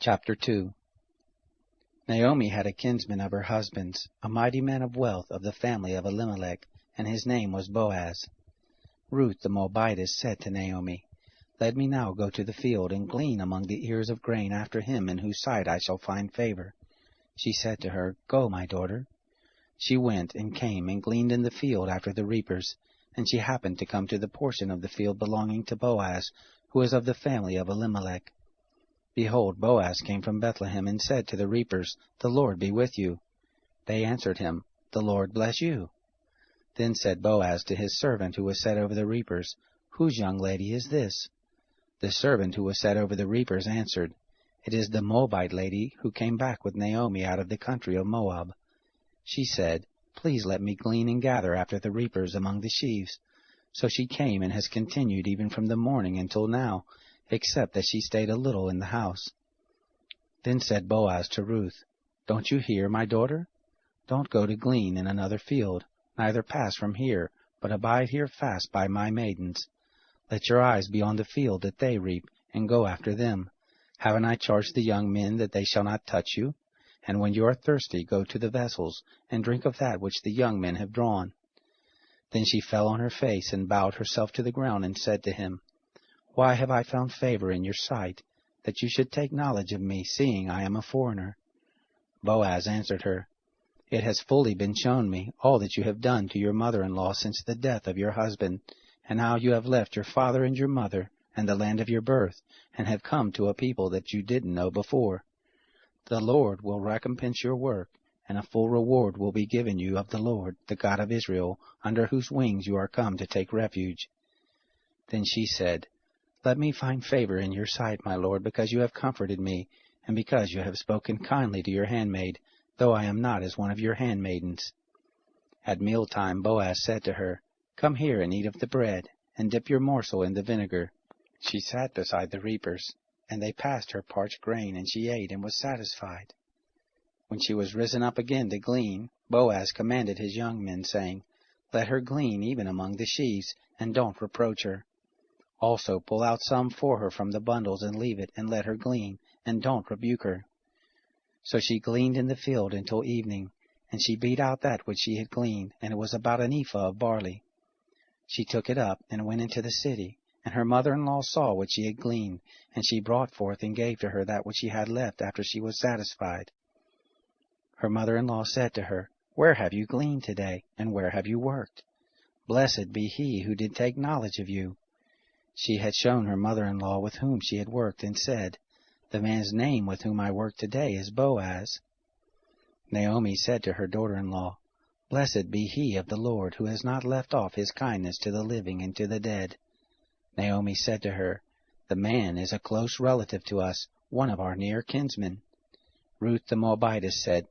Chapter 2. Naomi had a kinsman of her husband's, a mighty man of wealth of the family of Elimelech, and his name was Boaz. Ruth the Moabitess said to Naomi, "Let me now go to the field and glean among the ears of grain after him in whose sight I shall find favor." She said to her, "Go, my daughter." She went and came and gleaned in the field after the reapers, and she happened to come to the portion of the field belonging to Boaz, who was of the family of Elimelech. Behold, Boaz came from Bethlehem and said to the reapers, "The Lord be with you." They answered him, "The Lord bless you." Then said Boaz to his servant who was set over the reapers, "Whose young lady is this?" The servant who was set over the reapers answered, "It is the Moabite lady who came back with Naomi out of the country of Moab." She said, "Please let me glean and gather after the reapers among the sheaves." So she came and has continued even from the morning until now, except that she stayed a little in the house. Then said Boaz to Ruth, "Don't you hear, my daughter? Don't go to glean in another field, neither pass from here, but abide here fast by my maidens. Let your eyes be on the field that they reap, and go after them. Haven't I charged the young men that they shall not touch you? And when you are thirsty, go to the vessels, and drink of that which the young men have drawn." Then she fell on her face and bowed herself to the ground, and said to him, "Why have I found favor in your sight, that you should take knowledge of me, seeing I am a foreigner?" Boaz answered her, "It has fully been shown me all that you have done to your mother-in-law since the death of your husband, and how you have left your father and your mother, and the land of your birth, and have come to a people that you didn't know before. The Lord will recompense your work, and a full reward will be given you of the Lord, the God of Israel, under whose wings you are come to take refuge." Then she said, "Let me find favor in your sight, my lord, because you have comforted me, and because you have spoken kindly to your handmaid, though I am not as one of your handmaidens." At mealtime Boaz said to her, "Come here and eat of the bread, and dip your morsel in the vinegar." She sat beside the reapers, and they passed her parched grain, and she ate and was satisfied. When she was risen up again to glean, Boaz commanded his young men, saying, "Let her glean even among the sheaves, and don't reproach her. Also pull out some for her from the bundles, and leave it, and let her glean, and don't rebuke her." So she gleaned in the field until evening, and she beat out that which she had gleaned, and it was about an ephah of barley. She took it up, and went into the city, and her mother-in-law saw what she had gleaned, and she brought forth and gave to her that which she had left after she was satisfied. Her mother-in-law said to her, "Where have you gleaned today, and where have you worked? Blessed be he who did take knowledge of you." She had shown her mother-in-law with whom she had worked, and said, "The man's name with whom I work today is Boaz." Naomi said to her daughter-in-law, "Blessed be he of the Lord, who has not left off his kindness to the living and to the dead." Naomi said to her, "The man is a close relative to us, one of our near kinsmen." Ruth the Moabitess said,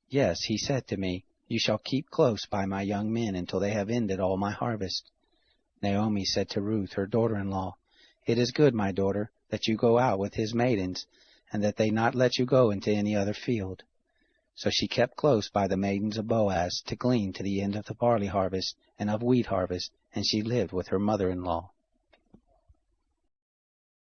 "Yes, he said to me, 'You shall keep close by my young men until they have ended all my harvest.'" Naomi said to Ruth, her daughter-in-law, "It is good, my daughter, that you go out with his maidens, and that they not let you go into any other field." So she kept close by the maidens of Boaz to glean to the end of the barley harvest and of wheat harvest, and she lived with her mother-in-law.